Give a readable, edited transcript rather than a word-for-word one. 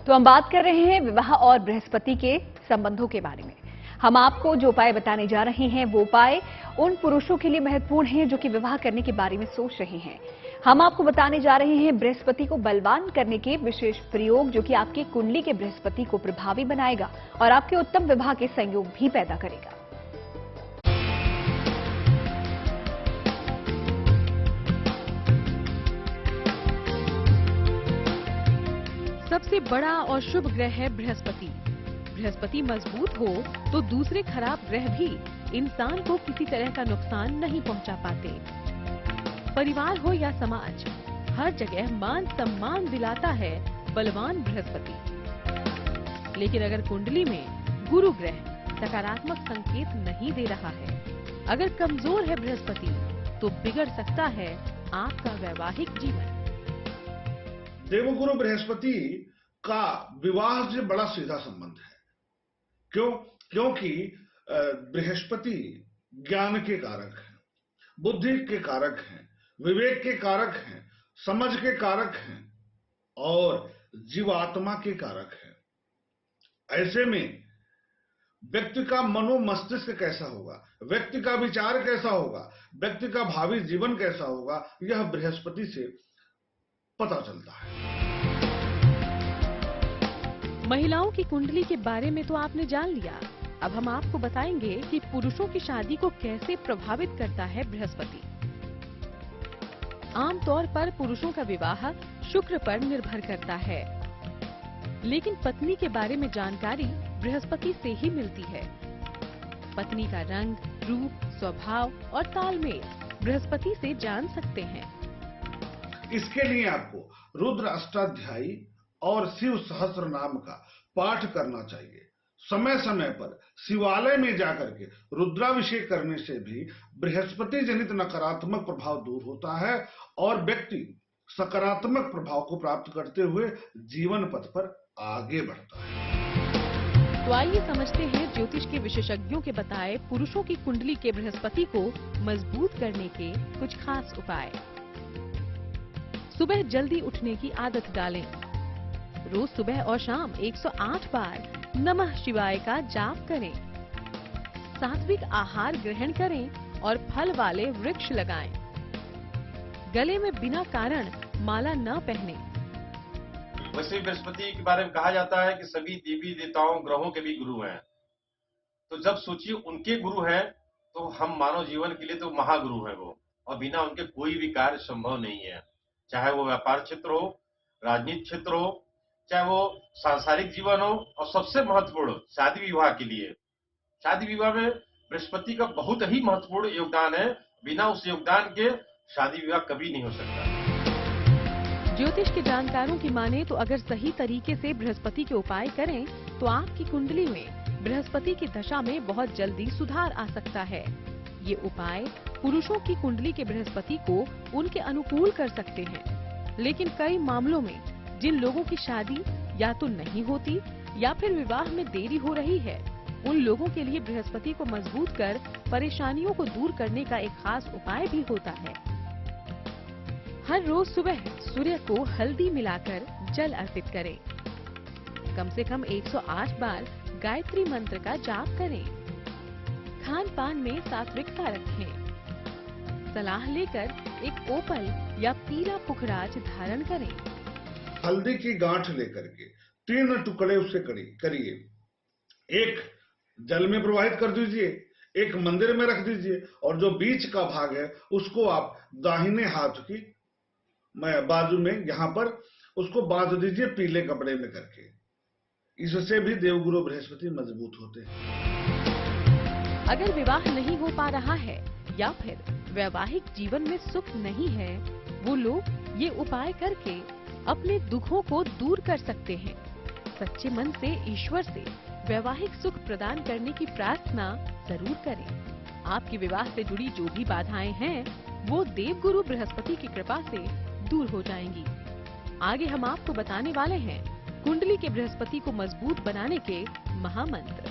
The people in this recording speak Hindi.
तो हम बात कर रहे हैं विवाह और बृहस्पति के संबंधों के बारे में। हम आपको जो उपाय बताने जा रहे हैं वो उपाय उन पुरुषों के लिए महत्वपूर्ण हैं जो कि विवाह करने के बारे में सोच रहे हैं। हम आपको बताने जा रहे हैं बृहस्पति को बलवान करने के विशेष प्रयोग जो कि आपकी कुंडली के बृहस्पति को प्रभावी बनाएगा और आपके उत्तम विवाह के संयोग भी पैदा करेगा। सबसे बड़ा और शुभ ग्रह है बृहस्पति। बृहस्पति मजबूत हो तो दूसरे खराब ग्रह भी इंसान को किसी तरह का नुकसान नहीं पहुंचा पाते। परिवार हो या समाज, हर जगह मान सम्मान दिलाता है बलवान बृहस्पति। लेकिन अगर कुंडली में गुरु ग्रह सकारात्मक संकेत नहीं दे रहा है, अगर कमजोर है बृहस्पति, तो बिगड़ सकता है आपका वैवाहिक जीवन। देवगुरु बृहस्पति का विवाह से बड़ा सीधा संबंध है। क्योंकि बृहस्पति ज्ञान के कारक हैं, बुद्धि के कारक हैं, विवेक के कारक हैं, समझ के कारक हैं और जीवात्मा के कारक हैं। ऐसे में व्यक्ति का मनोमस्तिष्क कैसा होगा, व्यक्ति का विचार कैसा होगा, व्यक्ति का भावी जीवन कैसा होगा, यह बृहस्पति से पता चलता है। महिलाओं की कुंडली के बारे में तो आपने जान लिया। अब हम आपको बताएंगे कि पुरुषों की शादी को कैसे प्रभावित करता है बृहस्पति। आमतौर पर पुरुषों का विवाह शुक्र पर निर्भर करता है, लेकिन पत्नी के बारे में जानकारी बृहस्पति से ही मिलती है। पत्नी का रंग, रूप, स्वभाव और तालमेल बृहस्पति से जान सकते हैं। इसके लिए आपको रुद्र अष्टाध्यायी और शिव सहस्त्र नाम का पाठ करना चाहिए। समय समय पर शिवालय में जाकर के रुद्राभिषेक करने से भी बृहस्पति जनित नकारात्मक प्रभाव दूर होता है और व्यक्ति सकारात्मक प्रभाव को प्राप्त करते हुए जीवन पथ पर आगे बढ़ता है। तो आइए समझते हैं ज्योतिष के विशेषज्ञों के बताए पुरुषों की कुंडली के बृहस्पति को मजबूत करने के कुछ खास उपाय। सुबह जल्दी उठने की आदत डालें। रोज सुबह और शाम 108 बार नमः शिवाय का जाप करें। सात्विक आहार ग्रहण करें और फल वाले वृक्ष लगाएं। गले में बिना कारण माला न पहने। वैसे बृहस्पति के बारे में कहा जाता है कि सभी देवी देवताओं ग्रहों के भी गुरु हैं। तो जब सोचिए उनके गुरु हैं तो हम मानव जीवन के लिए तो महागुरु हैं वो, और बिना उनके कोई भी कार्य संभव नहीं है। चाहे वो व्यापार क्षेत्र हो, राजनीतिक क्षेत्र हो, चाहे वो सांसारिक जीवन हो, और सबसे महत्वपूर्ण शादी विवाह के लिए। शादी विवाह में बृहस्पति का बहुत ही महत्वपूर्ण योगदान है। बिना उस योगदान के शादी विवाह कभी नहीं हो सकता। ज्योतिष के जानकारों की माने तो अगर सही तरीके से बृहस्पति के उपाय करें तो आपकी कुंडली में बृहस्पति की दशा में बहुत जल्दी सुधार आ सकता है। ये उपाय पुरुषों की कुंडली के बृहस्पति को उनके अनुकूल कर सकते हैं, लेकिन कई मामलों में जिन लोगों की शादी या तो नहीं होती या फिर विवाह में देरी हो रही है, उन लोगों के लिए बृहस्पति को मजबूत कर परेशानियों को दूर करने का एक खास उपाय भी होता है। हर रोज सुबह सूर्य को हल्दी मिलाकर जल अर्पित करें। कम से कम 108 बार गायत्री मंत्र का जाप करें। खान पान में सात्विकता रखें। सलाह लेकर एक ओपल या पीला पुखराज धारण करें। हल्दी की गांठ लेकर के 3 टुकड़े उससे करिए। एक जल में प्रवाहित कर दीजिए, एक मंदिर में रख दीजिए और जो बीच का भाग है उसको आप दाहिने हाथ की बाजू में यहाँ पर उसको बांध दीजिए पीले कपड़े में करके। इससे भी देवगुरु बृहस्पति मजबूत होते हैं। अगर विवाह नहीं हो पा रहा है या फिर वैवाहिक जीवन में सुख नहीं है, वो लोग ये उपाय करके अपने दुखों को दूर कर सकते हैं। सच्चे मन से ईश्वर से वैवाहिक सुख प्रदान करने की प्रार्थना जरूर करें। आपके विवाह से जुड़ी जो भी बाधाएं हैं, वो देवगुरु बृहस्पति की कृपा से दूर हो जाएंगी। आगे हम आपको बताने वाले हैं कुंडली के बृहस्पति को मजबूत बनाने के महामंत्र।